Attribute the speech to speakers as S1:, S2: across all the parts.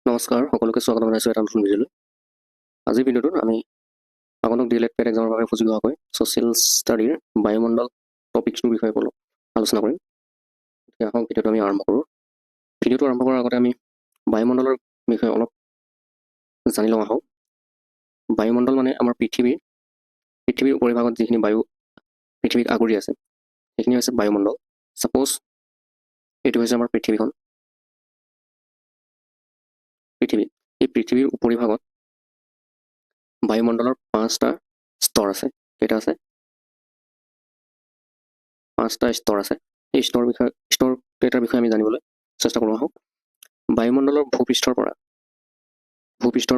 S1: নমস্কাৰ সকলোকে স্বাগতম জনাইছোঁ এটা নতুন ভিডিঅ'লৈ। আজিৰ ভিডিঅ'টোত আমি আগন্তুক DLED পেড এক্সামৰ বাবে সুযোগ হোৱাকৈ ছ'চিয়েল ষ্টাডিৰ বায়ুমণ্ডল টপিকছটোৰ বিষয়ে আলোচনা কৰিম। গতিকে আহক ভিডিঅ'টো আমি আৰম্ভ কৰোঁ। ভিডিঅ'টো আৰম্ভ কৰাৰ আগতে আমি বায়ুমণ্ডলৰ বিষয়ে অলপ জানি লওঁ আহক। বায়ুমণ্ডল মানে আমাৰ পৃথিৱীৰ উপৰিভাগত যিখিনি বায়ু পৃথিৱীক আগুৰি আছে সেইখিনি হৈছে বায়ুমণ্ডল। ছাপ'জ এইটো হৈছে আমাৰ পৃথিৱী। এই পৃথিৱীৰ উপৰিভাগত বায়ুমণ্ডলৰ 5টা স্তৰ আছে। কেইটা আছে? 5টা স্তৰ আছে। এই স্তৰ কেইটাৰ বিষয়ে আমি জানিবলৈ চেষ্টা কৰোঁ আহক। বায়ুমণ্ডলৰ ভূপৃষ্ঠৰ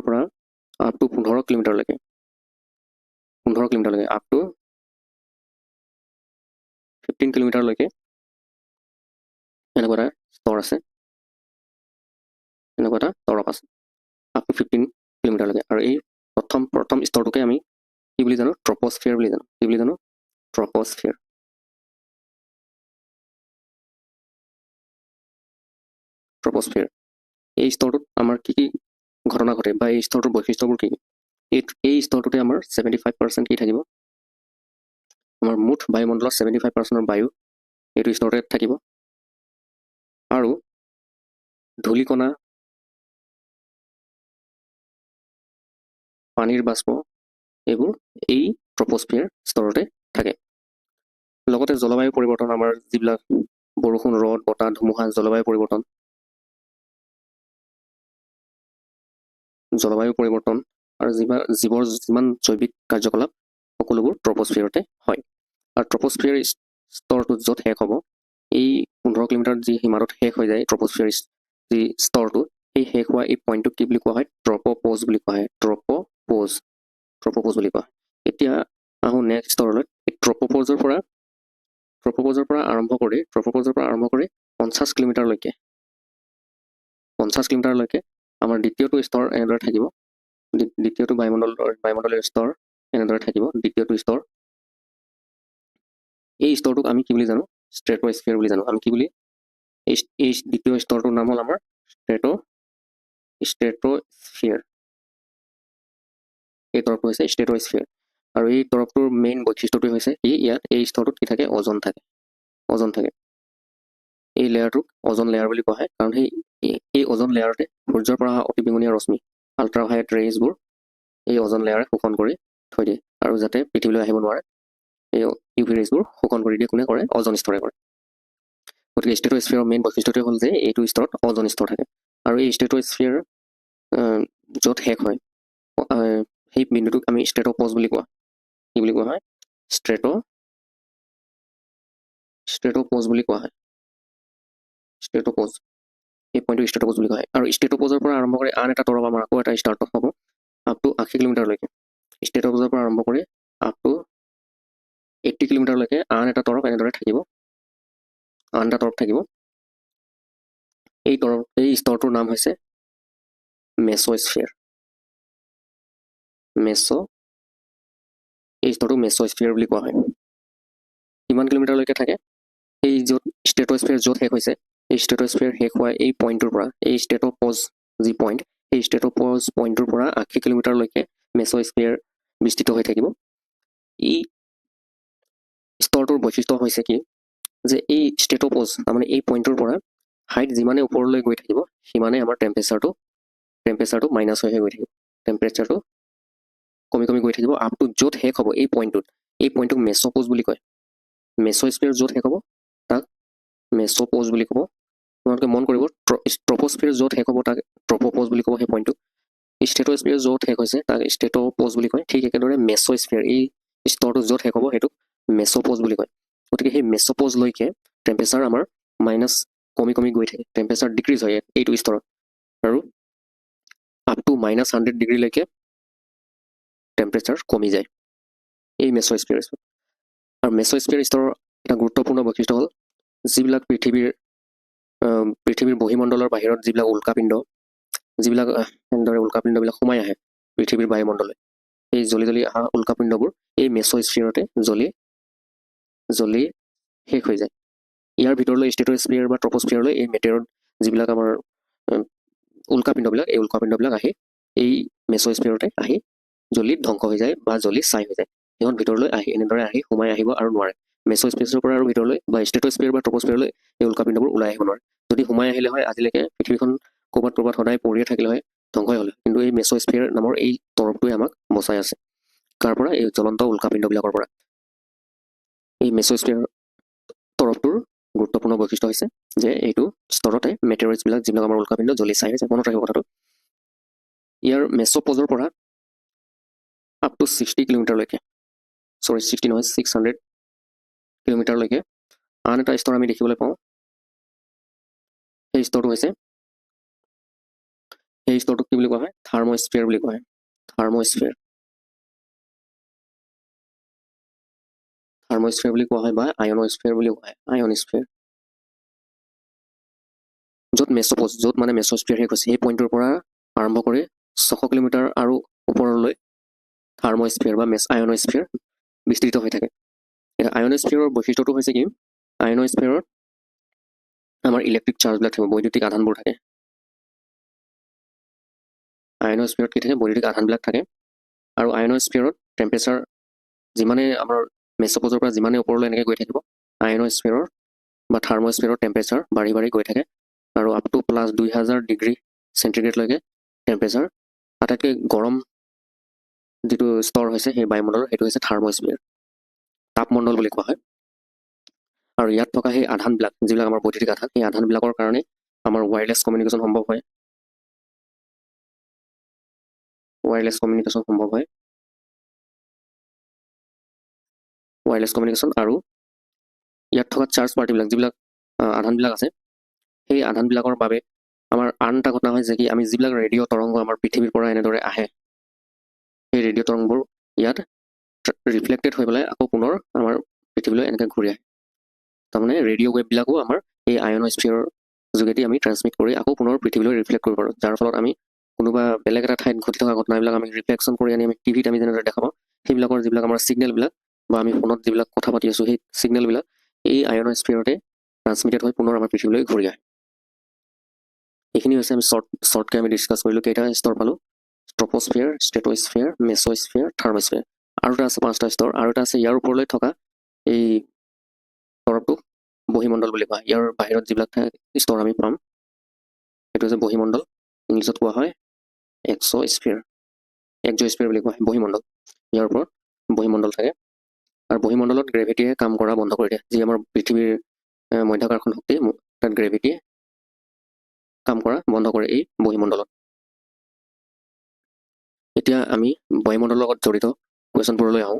S1: পৰা আপ টু 15 কিলোমিটাৰলৈকে আপ টু 15 কিলোমিটাৰলৈকে এনেকুৱা এটা স্তৰ আছে, এনেকুৱা এটা তৰপ আছে আপ টু 15 কিলোমিটাৰলৈকে। আৰু এই প্ৰথম স্তৰটোকে আমি কি বুলি জানো? ট্ৰপ'স্ফিয়াৰ বুলি জানো। কি বুলি জানো? ট্ৰপ'স্ফিয়াৰ। এই স্তৰটোত আমাৰ কি কি ঘটনা ঘটে বা এই স্তৰটোৰ বৈশিষ্ট্যবোৰ কি? এই স্তৰটোতে আমাৰ 75% কি থাকিব? আমাৰ মুঠ বায়ুমণ্ডলৰ 75% বায়ু এইটো স্তৰতে থাকিব। আৰু ধূলিকণা, পানীৰ বাষ্প এইবোৰ এই ট্ৰপ'স্ফিয়াৰ স্তৰতে থাকে। লগতে জলবায়ু পৰিৱৰ্তন, আমাৰ যিবিলাক বৰষুণ, ৰ'দ, বতাহ, ধুমুহা, জলবায়ু পৰিৱৰ্তন আৰু জীৱৰ যিমান জৈৱিক কাৰ্যকলাপ সকলোবোৰ ট্ৰপ'স্ফিয়াৰতে হয়। আৰু ট্ৰপ'স্ফিয়াৰ স্তৰটো য'ত শেষ হ'ব, এই 15 কিলোমিটাৰ যি সীমাটোত শেষ হৈ যায় ট্ৰপ'স্ফিয়াৰ যি স্তৰটো, সেই শেষ হোৱা এই পইণ্টটোক কি বুলি কোৱা হয়? ট্ৰপ'প'জ বুলি কোৱা হয়। ট্ৰপ'প'জ বুলি কোৱা হয়। এতিয়া আহোঁ নেক্সট স্তৰলৈ। এই ট্ৰপ'প'জৰ পৰা আৰম্ভ কৰি 50 কিলোমিটাৰলৈকে আমাৰ দ্বিতীয়টো স্তৰ এনেদৰে থাকিব। দ্বিতীয়টো বায়ুমণ্ডলীয় স্তৰ এনেদৰে থাকিব। দ্বিতীয়টো স্তৰ, এই স্তৰটোক আমি কি বুলি জানো? ষ্ট্ৰেট'স্ফিয়াৰ বুলি জানো। আমি কি বুলি? এই দ্বিতীয় স্তৰটোৰ নাম হ'ল আমাৰ ষ্ট্ৰেট'স্ফিয়াৰ। এই তৰফটো হৈছে ষ্ট্ৰেট'স্ফিয়াৰ। আৰু এই তৰফটোৰ মেইন বৈশিষ্ট্যটো হৈছে কি? ইয়াত এই স্তৰটোত কি থাকে? অজন থাকে। এই লেয়াৰটোক অজন লেয়াৰ বুলি কোৱা হয়, কাৰণ এই অজন লেয়াৰতে সূৰ্যৰ পৰা অহা অতি বেঙুনীয়া ৰশ্মি, আল্ট্ৰাভায়লেট ৰেইজবোৰ এই অজন লেয়াৰে শোষণ কৰি থৈ দিয়ে, আৰু যাতে পৃথিৱীলৈ আহিব নোৱাৰে এই UV ৰেইজবোৰ শোষণ কৰি দিয়ে। কোনে কৰে? অজন স্তৰে কৰে। গতিকে ষ্ট্ৰেট'স্ফিয়াৰৰ মেইন বৈশিষ্ট্যটোৱে হ'ল যে এইটো স্তৰত অজন স্তৰ থাকে। আৰু এই ষ্ট্ৰেট'স্ফিয়াৰ য'ত শেষ হয় সেই বিন্দুটোক আমি ষ্ট্ৰেট'প'জ বুলি কোৱা। কি বুলি কোৱা হয়? ষ্ট্ৰেট'প'জ বুলি কোৱা হয়। ষ্ট্ৰেট'প'জ, এই পইণ্টটো ষ্ট্ৰেট'প'জ বুলি কোৱা হয়। আৰু ষ্ট্ৰেট'প'জৰ পৰা আৰম্ভ কৰি আন এটা তৰপ আমাৰ আকৌ এটা ষ্টাৰ্ট হ'ব আপ টু 80 কিলোমিটাৰলৈকে। ষ্ট্ৰেট'প'জৰ পৰা আৰম্ভ কৰি আপ টু 80 কিলোমিটাৰলৈকে আন এটা তৰপ এনেদৰে থাকিব। এই স্তৰটোৰ নাম হৈছে মেছ'স্ফিয়াৰ। এই স্তৰটোক মেছ'স্ফিয়াৰ বুলি কোৱা হয়। কিমান কিলোমিটাৰলৈকে থাকে? এই য'ত ষ্ট্ৰেট'স্ফিয়াৰ য'ত শেষ হৈছে, এই ষ্ট্ৰেট'স্ফিয়াৰ শেষ হোৱা এই পইণ্টটোৰ পৰা, এই ষ্ট্ৰেট'প'জ যি পইণ্ট, সেই ষ্ট্ৰেট'প'জ পইণ্টটোৰ পৰা 80 কিলোমিটাৰলৈকে মেছ'স্ফিয়াৰ বিস্তৃত হৈ থাকিব। এই স্তৰটোৰ বৈশিষ্ট্য হৈছে কি? যে এই ষ্ট্ৰেট'প'জ তাৰমানে এই পইণ্টটোৰ পৰা হাইট যিমানে ওপৰলৈ গৈ থাকিব, সিমানে আমাৰ টেম্পাৰেচাৰটো মাইনাছ হৈ গৈ থাকিব। টেম্পাৰেচাৰটো কমি গৈ থাকিব আপ টু য'ত শেষ হ'ব এই পইণ্টটোক মেছ'প'জ বুলি কয়। মেছ'স্ফিয়াৰ য'ত শেষ হ'ব তাক মেছ'প'জ বুলি ক'ব। তোমালোকে মন কৰিব, ট্ৰপ'স্ফিয়াৰ য'ত শেষ হ'ব তাক ট্ৰপ'প'জ বুলি ক'ব সেই পইণ্টটোক। ষ্ট্ৰেট'স্ফিয়াৰ য'ত শেষ হৈছে তাক ষ্ট্ৰেট'প'জ বুলি কয়। ঠিক একেদৰে মেছ'স্ফিয়াৰ এই স্তৰটো য'ত শেষ হ'ব সেইটোক মেছ'প'জ বুলি কয়। গতিকে সেই মেছ'প'জলৈকে টেম্পাৰেচাৰ আমাৰ মাইনাছ কমি গৈ থাকে। টেম্পাৰেচাৰ ডিক্ৰিজ হয় এইটো স্তৰত, আৰু আপ টু -100 ডিগ্ৰীলৈকে টেম্পাৰেচাৰ কমি যায় এই মেছ'স্ফিয়াৰ স্তৰত। আৰু মেছ'স্ফিয়াৰ স্তৰৰ এটা গুৰুত্বপূৰ্ণ বৈশিষ্ট্য হ'ল যিবিলাক পৃথিৱীৰ বহিমণ্ডলৰ বাহিৰত যিবিলাক উল্কাপিণ্ডবিলাক সোমাই আহে পৃথিৱীৰ বায়ুমণ্ডলৈ, এই জ্বলি অহা উল্কাপিণ্ডবোৰ এই মেছ'স্ফিয়াৰতে জ্বলি শেষ হৈ যায়। ইয়াৰ ভিতৰলৈ ষ্ট্ৰেট'স্ফিয়াৰ বা ট্ৰপ'স্ফিয়াৰলৈ এই মেটেৰিয়েল যিবিলাক আমাৰ উল্কাপিণ্ডবিলাক এই উল্কাপিণ্ডবিলাক আহি এই মেছ'স্ফিয়াৰতে আহি জ্বলি ধ্বংস হৈ যায় বা জ্বলি ছাই হৈ যায়। সিহঁত ভিতৰলৈ আহি এনেদৰে আহি সোমাই আহিব আৰু নোৱাৰে। মেছ'স্ফিয়াৰৰ পৰা আৰু ভিতৰলৈ বা ষ্টেট'স্ফিয়াৰ বা ট্ৰপ'স্ফিয়াৰলৈ এই উল্কাপিণ্ডবোৰ ওলাই আহিব নোৱাৰে। যদি সোমাই আহিলে হয় আজিলৈকে পৃথিৱীখন ক'ৰবাত সদায় পৰিয়ে থাকিলে হয়, ধ্বংসই হ'লে। কিন্তু এই মেছ'স্ফিয়াৰ নামৰ এই তৰপটোৱে আমাক বচাই আছে। কাৰ পৰা? এই জ্বলন্ত উল্কাপিণ্ডবিলাকৰ পৰা। এই মেছ'স্ফিয়াৰ তৰপটোৰ গুৰুত্বপূৰ্ণ বৈশিষ্ট্য হৈছে যে এইটো স্তৰতে মেটেৰইডছবিলাক যিবিলাক আমাৰ উল্কাপিণ্ড জ্বলি ছাই হৈছে। মনত ৰাখিব কথাটো। ইয়াৰ মেছ'পজৰ পৰা আপ টু 60 কিলোমিটাৰলৈকে 60 নহয় 600 কিলোমিটাৰলৈকে আন এটা স্তৰ আমি দেখিবলৈ পাওঁ। সেই স্তৰটো হৈছে সেই স্তৰটোক কি বুলি কোৱা হয়? থাৰ্মস্ফিয়াৰ বুলি কোৱা হয়। থাৰ্মস্ফিয়াৰ বুলি কোৱা হয় বা আয়নস্ফিয়াৰ বুলি কোৱা হয়। আয়নস্ফিয়াৰ য'ত মানে মেছ'স্ফিয়াৰ শেষ হৈছে সেই পইণ্টৰ পৰা আৰম্ভ কৰি 600 কিলোমিটাৰ আৰু ওপৰলৈ থাৰ্মস্ফিয়াৰ বা আয়নস্ফিয়াৰ বিস্তৃত হৈ থাকে। এতিয়া আয়নস্ফিয়াৰৰ বৈশিষ্ট্যটো হৈছে কি? আয়নস্ফিয়াৰত আমাৰ ইলেক্ট্ৰিক চাৰ্জবিলাক থাকিব, বৈদ্যুতিক আধানবোৰ থাকে। আয়নস্ফিয়াৰত কি থাকে? বৈদ্যুতিক আধানবিলাক থাকে। আৰু আয়নস্ফিয়াৰত টেম্পাৰেচাৰ যিমানে আমাৰ মেছ'পজৰ পৰা যিমানে ওপৰলৈ এনেকৈ গৈ থাকিব, আয়নস্ফিয়াৰৰ বা থাৰ্মস্ফিয়াৰৰ টেম্পাৰেচাৰ বাঢ়ি গৈ থাকে। আৰু আপ টু প্লাছ 2000 ডিগ্ৰী চেণ্টিগ্ৰেডলৈকে টেম্পাৰেচাৰ। আটাইতকৈ গৰম যিটো স্তৰ হৈছে সেই বায়ুমণ্ডলৰ সেইটো হৈছে থাৰ্মস্ফিয়াৰ, তাপমণ্ডল বুলি কোৱা হয়। আৰু ইয়াত থকা সেই আধানবিলাক যিবিলাক আমাৰ বৈদ্যুতিক আধান, সেই আধানবিলাকৰ কাৰণে আমাৰ ৱায়াৰলেছ কমিউনিকেশ্যন সম্ভৱ হয়। ৱায়াৰলেছ কমিউনিকেশ্যন আৰু ইয়াত থকা চাৰ্জ পাৰ্টিবিলাক যিবিলাক আধানবিলাক আছে সেই আধানবিলাকৰ বাবে আমাৰ আন এটা ঘটনা হয় যে কি আমি যিবিলাক ৰেডিঅ' তৰংগ আমাৰ পৃথিৱীৰ পৰা এনেদৰে আহে, সেই ৰেডিঅ' তৰংগবোৰ ইয়াত ৰিফ্লেক্টেড হৈ পেলাই আকৌ পুনৰ আমাৰ পৃথিৱীলৈ এনেকৈ ঘূৰি আহে। তাৰমানে ৰেডিঅ' ৱেভবিলাকো আমাৰ এই আয়নস্ফিয়াৰৰ যোগেদি আমি ট্ৰেন্সমিট কৰি আকৌ পুনৰ পৃথিৱীলৈ ৰিফ্লেক্ট কৰিব পাৰোঁ। যাৰ ফলত আমি কোনোবা বেলেগ এটা ঠাইত ঘটি থকা ঘটনাবিলাক আমি ৰিফ্লেকশ্যন কৰি আনি আমি টিভিত আমি যেনেদৰে দেখা পাওঁ, সেইবিলাকৰ যিবিলাক আমাৰ ছিগনেলবিলাক বা আমি ফোনত যিবিলাক কথা পাতি আছোঁ সেই ছিগনেলবিলাক এই আয়নস্ফিয়াৰতে ট্ৰান্সমিটেড হৈ পুনৰ আমাৰ পৃথিৱীলৈ ঘূৰি আহে। এইখিনি হৈছে আমি শ্বৰ্টকৈ আমি ডিছকাছ কৰিলোঁ। কেইটা স্তৰ পালোঁ? ট্ৰপ'স্ফিয়াৰ, ষ্টেট'স্ফিয়াৰ, মেছ'স্ফিয়াৰ, থাৰ্মস্ফিয়াৰ। আৰু এটা আছে 5টা স্তৰ। আৰু এটা আছে ইয়াৰ ওপৰলৈ থকা এই তৰপটোক বহিমণ্ডল বুলি কোৱা হয়। ইয়াৰ বাহিৰত যিবিলাক স্তৰ আমি পাম সেইটো হৈছে বহিমণ্ডল। ইংলিছত কোৱা হয় এক্স'স্ফিয়াৰ বুলি কোৱা হয় বহিমণ্ডল। ইয়াৰ ওপৰত বহিমণ্ডল থাকে। আৰু বহিমণ্ডলত গ্ৰেভিটিয়ে কাম কৰা বন্ধ কৰি দিয়ে। যি আমাৰ পৃথিৱীৰ মধ্যাকৰ্ষণ শক্তি, তাত গ্ৰেভিটিয়ে কাম কৰা বন্ধ কৰে এই বহিমণ্ডলত। এতিয়া আমি বায়ুমণ্ডলৰ লগত জড়িত কুৱেশ্যনবোৰলৈ আহোঁ।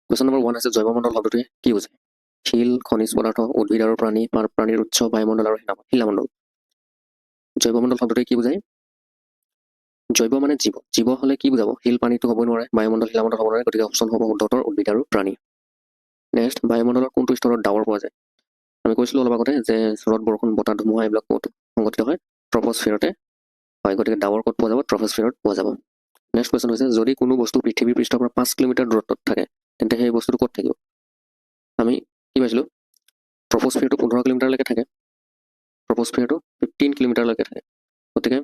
S1: কুৱেশ্যন নম্বৰ 1 হৈছে জৈৱমণ্ডল শব্দটোৱে কি বুজায়? শিল, খনিজ পদাৰ্থ, উদ্ভিদ আৰু প্ৰাণীৰ উৎস, বায়ুমণ্ডল আৰু শিলামণ্ডল। জৈৱমণ্ডল শব্দটোৱে কি বুজায়? জৈৱ মানে জীৱ। জীৱ হ'লে কি বুজাব? শিল, পানীটো হ'ব নোৱাৰে, বায়ুমণ্ডল, শিলামণ্ডল হ'ব নোৱাৰে। গতিকে অপশ্যন হ'ব শুদ্ধ উত্তৰ উদ্ভিদ আৰু প্ৰাণী। নেক্সট, বায়ুমণ্ডলৰ কোনটো স্তৰত ডাৱৰ পোৱা যায়? আমি কৈছিলোঁ অলপ আগতে যে ৰ'দ, বৰষুণ, বতাহ, ধুমুহা এইবিলাক ক'ত সংঘটিত হয়? ট্ৰপ'স্ফিয়াৰতে হয়। গতিকে ডাৱৰ ক'ত পোৱা যাব? ট্ৰপ'স্ফিয়াৰত পোৱা যাব। নেক্সট কুৱেশ্যন হৈছে যদি কোনো বস্তু পৃথিৱীৰ পৃষ্ঠৰ পৰা 5 কিলোমিটাৰ দূৰত্বত থাকে তেন্তে সেই বস্তুটো ক'ত থাকিব? আমি কি পাইছিলোঁ? ট্ৰপ'স্ফিয়াৰটো 15 কিলোমিটাৰলৈকে থাকে, ট্ৰপ'স্ফিয়াৰটো 15 কিলোমিটাৰলৈকে থাকে। গতিকে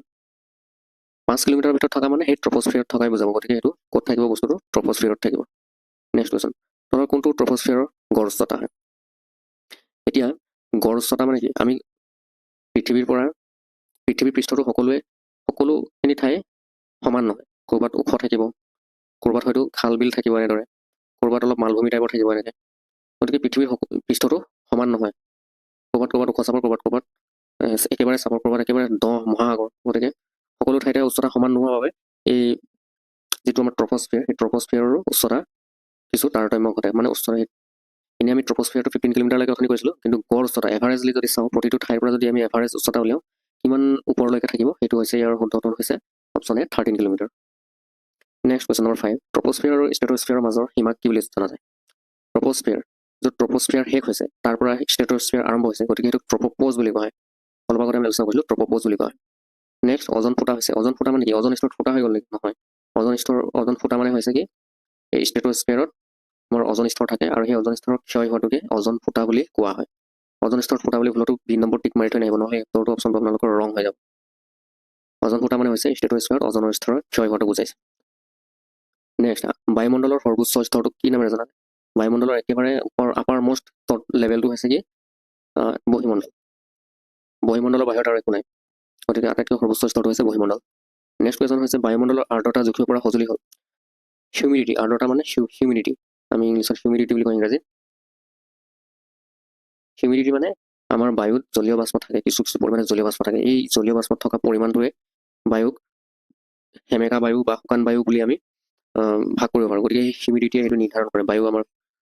S1: 5 কিলোমিটাৰৰ ভিতৰত থকা মানে সেই ট্ৰপ'স্ফিয়াৰত থকাই বুজাব। গতিকে এইটো ক'ত থাকিব বস্তুটো? ট্ৰপ'স্ফিয়াৰত থাকিব। নেক্সট কুৱেশ্যন, ধৰক কোনটো ট্ৰপ'স্ফিয়াৰৰ গড় উচ্চতা হয়? এতিয়া গড় উচ্চতা মানে কি? আমি পৃথিৱীৰ পৃষ্ঠটো সকলোখিনি ঠাই সমান নহয়। ক'ৰবাত ওখ থাকিব, ক'ৰবাত হয়তো খাল বিল থাকিব এনেদৰে, ক'ৰবাত অলপ মালভূমি টাইপৰ থাকিব এনেকৈ। গতিকে পৃথিৱীৰ পৃষ্ঠটো সমান নহয়। ক'ৰবাত ওখ চাপৰ, ক'ৰবাত একেবাৰে চাপৰ, ক'ৰবাত একেবাৰে দ মহাসাগৰ। গতিকে সকলো ঠাইতে উচ্চতা সমান নোহোৱাৰ বাবে এই যিটো আমাৰ ট্ৰপ'স্ফিয়াৰ, সেই ট্ৰপ'স্ফিয়াৰৰো উচ্চতা কিছু তাৰতম্য ঘটে। মানে উচ্চতা এনেই আমি ট্ৰপ'স্ফিয়াৰটো 15 কিলোমিটাৰলৈকে অথনি কৈছিলোঁ, কিন্তু গড় উচ্চতা এভাৰেজলি যদি চাওঁ, প্ৰতিটো ঠাইৰ পৰা যদি আমি এভাৰেজ উচ্চতা উলিয়াওঁ, কিমান ওপৰলৈকে থাকিব? সেইটো হৈছে ইয়াৰ শুদ্ধ উত্তৰ হৈছে option A 13 kilometre. Next question number 5, troposphere আৰু ষ্টেট'স্ফিয়াৰৰ মাজৰ সীমাক কি বুলি জনা যায়? ট্ৰপ'স্ফিয়াৰ, য'ত ট্ৰপ'স্ফিয়াৰ শেষ হৈছে তাৰ পৰা ষ্টেট'স্ফিয়াৰ আৰম্ভ হৈছে, গতিকে সেইটো ট্ৰপ'প'জ বুলি কোৱা হয়। অলপ আগতে আমি আলোচনা কৰিছিলোঁ, ট্ৰপ'প'জ বুলি কোৱা হয়। নেক্সট অজন ফুটা হৈছে। অজন ফুটা মানে কি? অজন স্তৰত ফুটা হৈ গ'ল নেকি? নহয়। অজন ফুটা মানে হৈছে কি? এই ষ্টেট'স্ফিয়াৰত আমাৰ অজন স্তৰ থাকে আৰু সেই অজন স্তৰৰ ক্ষয় হোৱাটোকে অজন ফুটা বুলি কোৱা হয়। অজন স্তৰত ফুটা বুলি ভুলতো 2 নম্বৰ টিক মাৰি থৈ নাহিব, নহ'লে উত্তৰটো অপশ্যনটো আপোনালোকৰ ৰং হৈ যাব। অজন ফুটা মানে হৈছে ষ্ট্ৰেটোস্ফিয়াৰত অজনৰ স্তৰৰ ক্ষয় হোৱাটো বুজাইছে। নেক্সট, বায়ুমণ্ডলৰ সৰ্বোচ্চ স্তৰটোক কি নামেৰে জানা? বায়ুমণ্ডলৰ একেবাৰে আপাৰ মোষ্ট লেভেলটো হৈছে কি বহিমণ্ডল। বহিমণ্ডলৰ বাহিৰত আৰু একো নাই, গতিকে আটাইতকৈ সৰ্বোচ্চ স্তৰটো হৈছে বহিমণ্ডল। নেক্সট কুৱেশ্যন হৈছে বায়ুমণ্ডলৰ আৰ্দ্ৰতা জুখিব পৰা সঁজুলি হ'ল হিউমিডিটি। আৰ্দ্ৰতা মানে হিউমিডিটি, আমি ইংলিছত হিউমিডিটি বুলি কওঁ, ইংৰাজীত হিউমিডিটি মানে আমাৰ বায়ুত জলীয় বাষ্প থাকে, কিছু পৰিমাণে জলীয় বাষ্প থাকে। এই জলীয় বাষ্পত থকা পৰিমাণটোৱে বায়ুক সেমেকা বায়ু বা শুকান বায়ু বুলি আমি ভাগ কৰিব পাৰোঁ। গতিকে হিউমিডিটিয়ে সেইটো নিৰ্ধাৰণ কৰে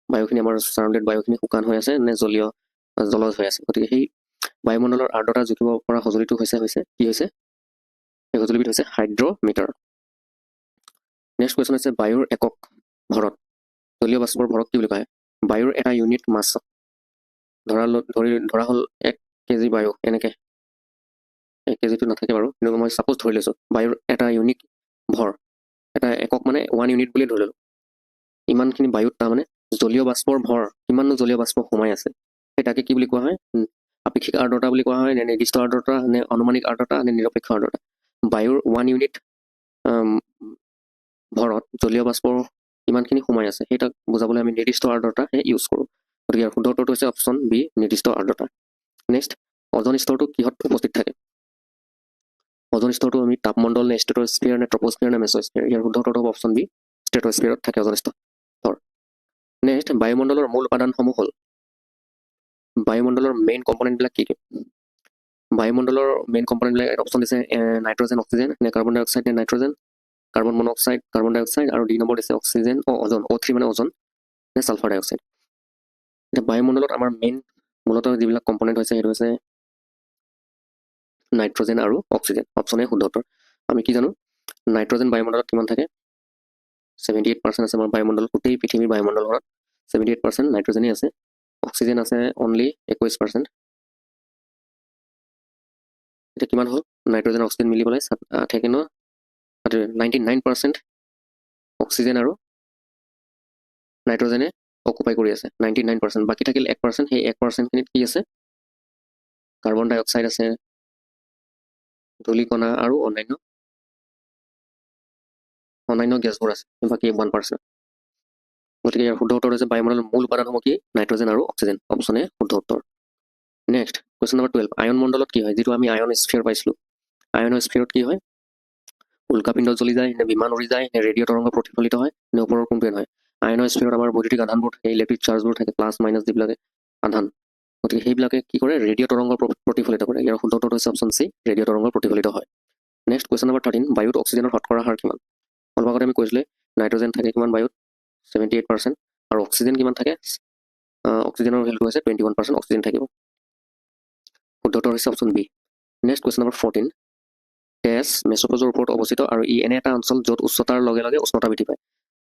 S1: বায়ুখিনি আমাৰ চাৰাউণ্ডেড বায়ুখিনি শুকান হৈ আছে নে জলজ হৈ আছে। গতিকে সেই বায়ুমণ্ডলৰ আৰ্দ্ৰতা জুখিব পৰা সঁজুলিটো কি হৈছে সেই সঁজুলিবিধ হৈছে হাইড্ৰমিটাৰ। নেক্সট কুৱেশ্যন হৈছে বায়ুৰ একক ভৰত। জলীয় বাষ্পৰ ভৰক কি বুলি কয়? বায়ুৰ এটা ইউনিট মাছ ধৰা হ'ল 1 কেজি বায়ু, এনেকে 1 কেজিটো নাথাকে বাৰু, কিন্তু মই ছাপোজ ধৰি লৈছোঁ বায়ুৰ এটা ইউনিট ভৰ, এটা একক মানে 1 ইউনিট বুলি ধৰি ল'লোঁ। ইমানখিনি বায়ুত তাৰমানে জলীয় বাষ্পৰ ভৰ, কিমাননো জলীয় বাষ্প সোমাই আছে সেই তাকে কি বুলি কোৱা হয়? আপেক্ষিক আৰ্দ্ৰতা বুলি কোৱা হয়, নে নিৰ্দিষ্ট আৰ্দ্ৰতা, নে অনুমানিক আৰ্দ্ৰতা, নে নিৰপেক্ষ আৰ্দ্ৰতা। বায়ুৰ 1 ইউনিট ভৰত জলীয় বাষ্পৰ কিমানখিনি সোমাই আছে সেই তাক বুজাবলৈ আমি নিৰ্দিষ্ট আৰ্দ্ৰতাহে ইউজ কৰোঁ। গতিকে শুদ্ধ উত্তৰটো হৈছে অপশ্যন বি, নিৰ্দিষ্ট আৰ্দ্ৰতা। নেক্সট, অজন স্তৰটো কিহত উপস্থিত থাকে? অজন স্তৰটো আমি তাপমণ্ডল নে ষ্ট্ৰেটোস্ফিয়াৰ নে ট্ৰপোস্ফিয়াৰ নে মেছোস্ফিয়াৰ? ইয়াৰ শুদ্ধ উত্তৰটো হ'ব অপশ্যন বি, ষ্ট্ৰেটোস্ফিয়াৰত থাকে অজন স্তৰ। নেক্সট, বায়ুমণ্ডলৰ মূল উপাদানসমূহ হ'ল, বায়ুমণ্ডলৰ মেইন কম্পনেণ্টবিলাক কি কি? বায়ুমণ্ডলৰ মেইন কম্পনেণ্টবিলাক অপশ্যন দিছে নাইট্ৰজেন, অক্সিজেন, নে কাৰ্বন ডাই অক্সাইড নে নাইট্ৰজেন, কাৰ্বন মনক্সাইড, কাৰ্বন ডাই অক্সাইড, আৰু 2 নম্বৰ দিছে অক্সিজেন অজন, O3 মানে অজন, নে ছালফাৰ ডাই অক্সাইড। এতিয়া বায়ুমণ্ডলত আমাৰ মূলতঃ যিবিলাক কম্পনেণ্ট হৈছে সেইটো হৈছে নাইট্ৰজেন আৰু অক্সিজেন। অপশ্যন এ শুদ্ধ উত্তৰ। আমি কি জানো নাইট্ৰজেন বায়ুমণ্ডলত কিমান থাকে? 78% আছে আমাৰ বায়ুমণ্ডল, গোটেই পৃথিৱীৰ বায়ুমণ্ডলত 78% নাইট্ৰজেনেই আছে। অক্সিজেন আছে অনলি 21%। এতিয়া কিমান হ'ল? নাইট্ৰজেন অক্সিজেন মিলি পেলাই থাকে ন 99% অক্সিজেন আৰু নাইট্ৰজেনে অকুপাই কৰি আছে 99%। বাকী থাকিল 1%, সেই 1%খিনিত কি আছে? কাৰ্বন ডাই অক্সাইড আছে, ধূলিকণা আৰু অন্যান্য গেছবোৰ আছে, বাকী 1%। গতিকে ইয়াৰ শুদ্ধ উত্তৰ হৈছে বায়ুমণ্ডলৰ মূল উপাদানসমূহ কি? নাইট্ৰজেন আৰু অক্সিজেন। অপশ্যন এ শুদ্ধ উত্তৰ। নেক্সট কুৱেশ্যন নম্বৰ 12, আয়ন মণ্ডলত কি হয়? যিটো আমি আয়ন স্ফিয়াৰ পাইছিলোঁ, আয়ন স্ফিয়াৰত কি হয়? উল্কাপিণ্ড জ্বলি যায়, নে বিমান উৰি যায়, নে ৰেডিঅ' তৰংগ প্ৰতিফলিত হয়, নে ওপৰৰ কোনটোৱে নহয়? আয়ন স্ফিয়াৰত আমাৰ বৈদ্যুতিক আধানবোৰ থাকে, ইলেক্ট্ৰিক চাৰ্জবোৰ থাকে, প্লাছ মাইনাছ যিবিলাকে আধান, গতিকে সেইবিলাকে কি কৰে? ৰেডিঅ' তৰংগ প্ৰতিফলিত কৰে। ইয়াৰ শুদ্ধ উত্তৰটো হৈছে অপশ্যন চি, ৰেডিঅ' তৰংগ প্ৰতিফলিত হয়। নেক্সট কুৱেশ্যন নম্বৰ 13, বায়ুত অক্সিজেনৰ শতকৰা হাৰ কিমান? অলপ আগতে আমি কৈছিলোঁ নাইট্ৰজেন থাকে কিমান বায়ুত? 78%, আৰু অক্সিজেন কিমান থাকে? অক্সিজেনৰ ভেলুটো হৈছে 21% অক্সিজেন থাকিব। শুদ্ধ উত্তৰ হৈছে option B. Next question number 14, তেজ মেছ'পজৰ ওপৰত অৱস্থিত আৰু ই এনে এটা অঞ্চল য'ত উচ্চতাৰ লগে লগে উষ্ণতা বৃদ্ধি পায়।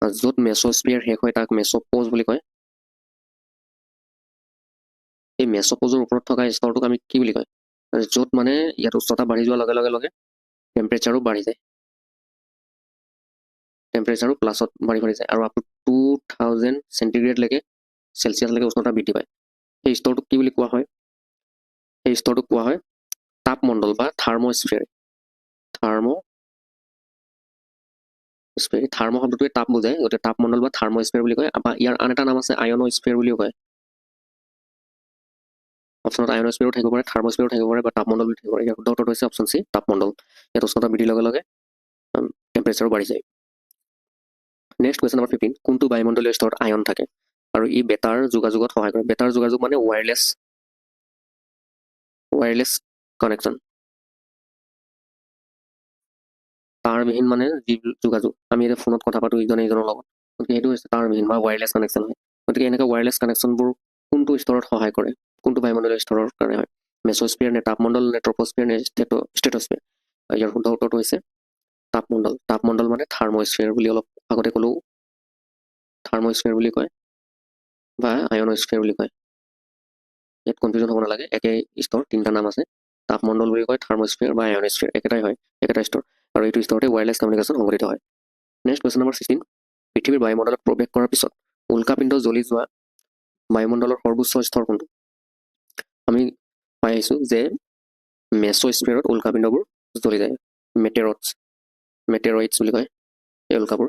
S1: য'ত মেছ'স্ফিয়াৰ শেষ হয় তাক মেছ'পজ বুলি কয়। এই মেছ'পজৰ ওপৰত থকা স্তৰটোক আমি কি বুলি কয়? য'ত মানে ইয়াত উচ্চতা বাঢ়ি যোৱাৰ লগে লগে টেম্পাৰেচাৰো বাঢ়ি যায়, টেম্পাৰেচাৰো প্লাছত বাঢ়ি যায়, আৰু আপ টু 2000 চেণ্টিগ্ৰেডলৈকে চেলচিয়াছলৈকে উষ্ণতা বৃদ্ধি পায়। সেই স্তৰটোক কি বুলি কোৱা হয়? সেই স্তৰটোক কোৱা হয় তাপমণ্ডল বা থাৰ্মস্ফিয়াৰ। থাৰ্ম শব্দটোৱে তাপ বুজায়, গতিকে তাপমণ্ডল বা থাৰ্মস্ফিয়াৰ বুলি কয়। বা ইয়াৰ আন এটা নাম আছে আয়নস্ফিয়াৰ বুলিও কয়। অপশ্যনত আয়নস্ফিয়াৰো থাকিব পাৰে, থাৰ্মস্ফিয়াৰো থাকিব পাৰে, বা তাপমণ্ডল বুলি থাকিব পাৰে। ইয়াৰ শুদ্ধ উত্তৰটো হৈছে অপশ্যন চি, তাপমণ্ডল। ইয়াত উষ্ণতা বৃদ্ধিৰ লগে লগে টেম্পাৰেচাৰো বাঢ়ি যায়। নেক্সট কুৱেশ্যন নম্বৰ 15, কোনটো বায়ুমণ্ডলীয় স্তৰত আয়ন থাকে আৰু ই বেটাৰ যোগাযোগত সহায় কৰে? বেটাৰ যোগাযোগ মানে ৱায়াৰলেছ কানেকশ্যন। তাঁৰবিহীন মানে যি যোগাযোগ, আমি এতিয়া ফোনত কথা পাতো ইজনে ইজনৰ লগত, গতিকে সেইটো হৈছে তাঁৰবিহীন বা ৱায়াৰলেছ কানেকশ্যন হয়। গতিকে এনেকুৱা ৱায়াৰলেছ কানেকশ্যনবোৰ কোনটো স্তৰত সহায় কৰে? কোনটো বায়ুমণ্ডলীয় স্তৰৰ কাৰণে হয়? মেছ'স্ফিয়াৰ নে তাপমণ্ডল নে ট্ৰপোস্ফিয়াৰ নে ষ্ট্ৰেটোস্ফিয়াৰ? ইয়াৰ শুদ্ধ উত্তৰটো হৈছে তাপমণ্ডল। তাপমণ্ডল মানে থাৰ্মস্ফিয়াৰ বুলি অলপ আগতে ক'লো, থাৰ্মস্ফিয়াৰ বুলি কয় বা আয়নস্ফিয়াৰ বুলি কয়। ইয়াত কনফিউজন হ'ব নালাগে, একে স্তৰ, 3টা নাম আছে। তাপমণ্ডল বুলি কয়, থাৰ্মস্ফিয়াৰ বা আয়নস্ফিয়াৰ একেটাই হয়, একেটা স্তৰ, আৰু এইটো স্তৰতে ৱায়াৰলেছ কমিউনিকেশ্যন সংঘটিত হয়। নেক্সট কুৱেশ্যন নম্বৰ 16, পৃথিৱীৰ বায়ুমণ্ডলত প্ৰৱেশ কৰাৰ পিছত উল্কাপিণ্ড জ্বলি যোৱা বায়ুমণ্ডলৰ সৰ্বোচ্চ স্তৰ কোনটো? আমি পাই আহিছোঁ যে মেছ'স্ফিয়াৰত উল্কাপিণ্ডবোৰ জ্বলি যায়। মেটেৰইডছ বুলি কয় এই উল্কাবোৰ।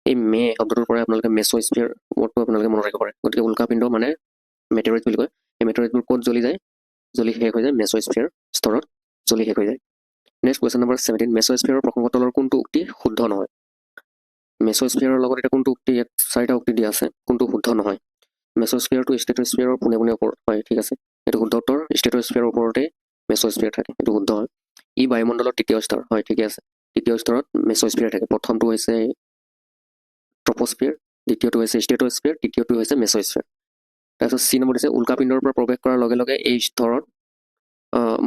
S1: এই শব্দটোৰ পৰা আপোনালোকে মেছ'স্ফিয়াৰ ৱৰ্ডটো আপোনালোকে মনত ৰাখিব পাৰে। গতিকে উল্কাপিণ্ড মানে মেটেৰইডছ বুলি কয়। এই মেটেৰইডবোৰ ক'ত জ্বলি যায়? জ্বলি শেষ হৈ যায় মেছ'স্ফিয়াৰ স্তৰত, জ্বলি শেষ হৈ যায়। নেক্সট কুৱেশ্যন নম্বৰ 17, মেছ'স্ফিয়াৰৰ প্ৰসংগতলৰ কোনটো উক্তি শুদ্ধ নহয়? মেছ'স্ফিয়াৰৰ লগত এতিয়া কোনটো উক্তি, ইয়াত 4টা উক্তি দিয়া আছে, কোনটো শুদ্ধ নহয়? মেছ'স্ফিয়াৰটো ষ্টেট'স্ফিয়াৰৰ পোনে পোনে ওপৰত হয়, ঠিক আছে, এইটো শুদ্ধ উত্তৰ। ষ্টেট'স্ফিয়াৰৰ ওপৰতে মেছ'স্ফিয়াৰ থাকে, এইটো শুদ্ধ হয়। ই বায়ুমণ্ডলৰ তৃতীয় স্তৰ, হয় ঠিকে আছে। তৃতীয় স্তৰত মেছ'স্ফিয়াৰ থাকে। প্ৰথমটো হৈছে ট্ৰপ'স্ফিয়াৰ, দ্বিতীয়টো হৈছে ষ্টেট'স্ফিয়াৰ, তৃতীয়টো হৈছে মেছ'স্ফিয়াৰ। তাৰপিছত চি নম্বৰ দিছে উল্কাপিণ্ডৰ পৰা প্ৰৱেশ কৰাৰ লগে লগে এই স্তৰত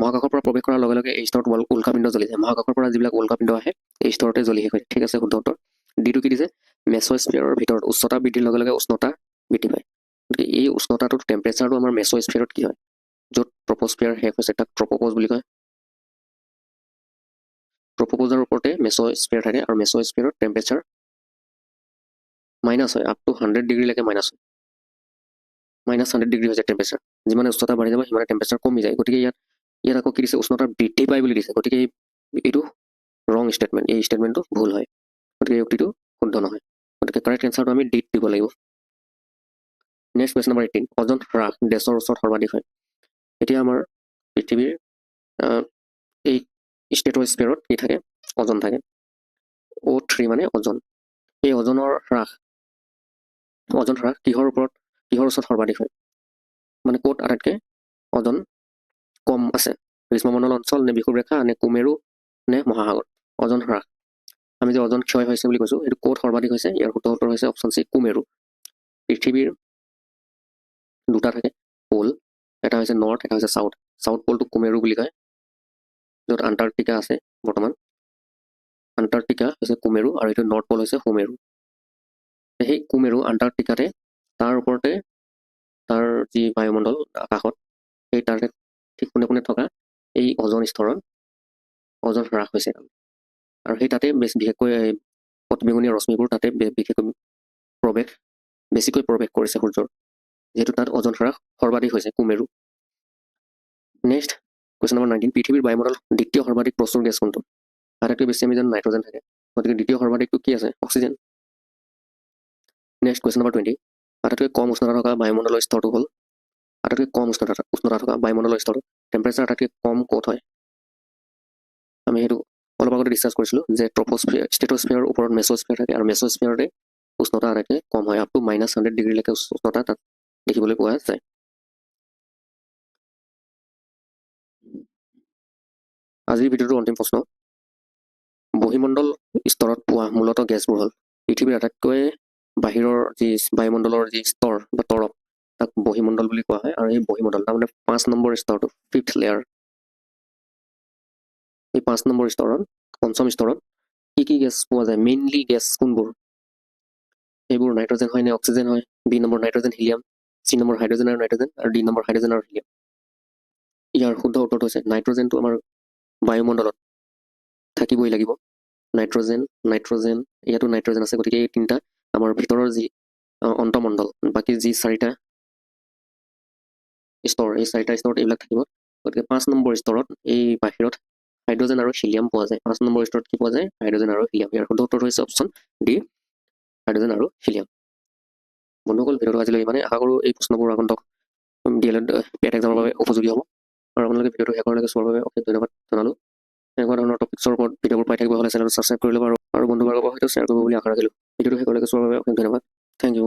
S1: মহাকাশৰ পৰা প্ৰৱেশ কৰাৰ লগে লগে এই স্তৰত উল্কাপিণ্ড জ্বলি যায়। মহাকাশৰ পৰা যিবিলাক উল্কাপিণ্ড আহে এই স্তৰতে জ্বলি শেষ হয়, ঠিক আছে, শুদ্ধ উত্তৰ। ডিটো কি দিছে? মেছ'স্ফিয়াৰৰ ভিতৰত উচ্চতা বৃদ্ধিৰ লগে লগে উষ্ণতা বৃদ্ধি পায়। গতিকে এই উষ্ণতাটো টেম্পাৰেচাৰটো আমাৰ মেছ'স্ফিয়াৰত কি হয়? য'ত ট্ৰপ'স্ফিয়াৰ শেষ হৈছে তাক ট্ৰপ'পজ বুলি কয়। ট্ৰপ'পজৰ ওপৰতে মেছ'স্ফিয়াৰ থাকে আৰু মেছ'স্ফিয়াৰত টেম্পাৰেচাৰ মাইনাছ হয়, আপ টু 100 ডিগ্ৰীলৈকে মাইনাছ হয়। -100 ডিগ্ৰী হৈছে টেম্পাৰেচাৰ। যিমানে উষ্ণতা বাঢ়ি যাব সিমানে টেম্পাৰেচাৰ কমি যায়। গতিকে ইয়াত আকৌ কি দিছে? উষ্ণতা বৃদ্ধি পায় বুলি দিছে। গতিকে এইটো ৰং ষ্টেটমেণ্ট, এই ষ্টেটমেণ্টটো ভুল হয়। গতিকে এই উক্তিটো শুদ্ধ নহয়। গতিকে কাৰেক্ট এনচাৰটো আমি ডিত দিব লাগিব। নেক্সট কুৱেশ্যন নম্বৰ 18, অজন হ্ৰাস দেশৰ ওচৰত সৰ্বাধিক হয়। এতিয়া আমাৰ পৃথিৱীৰ এই ষ্টেট'স্ফিয়াৰত কি থাকে? অজন থাকে। O3 মানে অজন। এই অজনৰ হ্ৰাস কিহৰ ওচৰত সৰ্বাধিক হয়? মানে ক'ত আটাইতকৈ অজন কম আছে? গ্ৰীষ্মমণ্ডল অঞ্চল নে বিষুৱ ৰেখা নে কুমেৰু নে মহাসাগৰ? অজন হ্ৰাস, আমি যে অজন ক্ষয় হৈছে বুলি কৈছোঁ, এইটো ক'ত সৰ্বাধিক হৈছে? ইয়াৰ শুদ্ধ উত্তৰ হৈছে অপশ্যন চি, কুমেৰু। পৃথিৱীৰ দুটা থাকে প'ল, এটা হৈছে নৰ্থ, এটা হৈছে চাউথ। চাউথ প'লটো কুমেৰু বুলি কয়, য'ত আণ্টাৰ্কটিকা আছে বৰ্তমান। আণ্টাৰ্কটিকা হৈছে কুমেৰু আৰু এইটো নৰ্থ প'ল হৈছে সুমেৰু। সেই কুমেৰু আণ্টাৰ্কটিকাতে তাৰ ওপৰতে তাৰ যি বায়ুমণ্ডল আকাশত, সেই তাৰে ঠিক পোনে পোনে থকা এই অজন স্তৰত অজন হ্ৰাস হৈছে। আৰু সেই তাতে বিশেষকৈ অতিবেঙুনীয়া ৰশ্মিবোৰ তাতে বেছিকৈ প্ৰৱেশ কৰিছে সূৰ্যৰ, যিহেতু তাত অজন হ্ৰাস সৰ্বাধিক হৈছে কুমেৰু। নেক্সট কুৱেশ্যন নম্বৰ 19, পৃথিৱীৰ বায়ুমণ্ডলত দ্বিতীয় সৰ্বাধিক প্ৰচুৰ গেছ কোনটো? আটাইতকৈ বেছি আমি জানো নাইট্ৰজেন থাকে, গতিকে দ্বিতীয় সৰ্বাধিকটো কি আছে? অক্সিজেন। নেক্সট কুৱেশ্যন নম্বৰ 20, আটাইতকৈ কম উষ্ণতা থকা বায়ুমণ্ডলৰ স্তৰটো হ'ল, আটাইতকৈ কম উষ্ণতা থকা বায়ুমণ্ডলৰ স্তৰটো টেম্পাৰেচাৰ আটাইতকৈ কম ক'ত হয়? আমি সেইটো অলপ আগতে ডিছকাছ কৰিছিলোঁ যে ষ্টেট'স্ফিয়াৰৰ ওপৰত মেছ'স্ফিয়াৰ থাকে আৰু মেছ'স্ফিয়াৰতে উষ্ণতা আটাইতকৈ কম হয়, আপ টু -100 ডিগ্ৰীলৈকে উষ্ণতা তাত দেখিবলৈ পোৱা যায়। আজিৰ ভিডিঅ'টোৰ অন্তিম প্ৰশ্ন, বহিমণ্ডল স্তৰত পোৱা মূলতঃ গেছবোৰ হ'ল, পৃথিৱীৰ আটাইতকৈ বাহিৰৰ যি বায়ুমণ্ডলৰ যি স্তৰ বা তৰপ তাক বহিমণ্ডল বুলি কোৱা হয়। আৰু এই বহিমণ্ডল তাৰমানে 5 নম্বৰ স্তৰটো, 5th লেয়াৰ। এই 5 নম্বৰ স্তৰত, 5ম স্তৰত কি গেছ পোৱা যায়? মেইনলি গেছ কোনবোৰ? এইবোৰ নাইট্ৰজেন হয় নে অক্সিজেন হয়? B number nitrogen, helium, C number hydrogen আৰু নাইট্ৰজেন, আৰু ডি নম্বৰ হাইড্ৰজেন আৰু হিলিয়াম। ইয়াৰ শুদ্ধ উত্তৰটো হৈছে নাইট্ৰজেনটো আমাৰ বায়ুমণ্ডলত থাকিবই লাগিব। নাইট্ৰজেন, ইয়াতো নাইট্ৰজেন আছে, গতিকে এই তিনিটা আমাৰ ভিতৰৰ যি অন্তমণ্ডল, বাকী যি 4টা স্তৰ, এই 4টা স্তৰত এইবিলাক থাকিব। গতিকে 5 নম্বৰ স্তৰত এই বাহিৰত হাইড্ৰজেন আৰু হিলিয়াম পোৱা যায়। 5 নম্বৰ স্তৰত কি পোৱা যায়? হাইড্ৰজেন আৰু হিলিয়াম। ইয়াৰ শুদ্ধ উত্তৰটো হৈছে অপশ্যন ডি, হাইড্ৰজেন আৰু হিলিয়াম। বন্ধুসকল, ভিডিঅ'টো আজিলৈ ইমানে। আশা কৰোঁ এই প্ৰশ্নবোৰ আগন্তুক DLED পেট এক্সামৰ বাবে উপযোগী হ'ব। আৰু আপোনালোকে ভিডিঅ'টো শেষলৈকে চোৱাৰ বাবে অশেষ ধন্যবাদ জনালোঁ। এনেকুৱা ধৰণৰ টপিকছৰ ওপৰত ভিডিঅ'বোৰ পাই থাকিব হ'লে চেনেলটো ছাবস্ক্ৰাইব কৰি ল'ব আৰু বন্ধু বৰ্গৰ সৈতে শ্বেয়াৰ কৰিব বুলি আশা ৰাখিলোঁ। ভিডিঅ'টো শেষলৈকে চোৱাৰ বাবে অশেষ ধন্যবাদ। Thank U.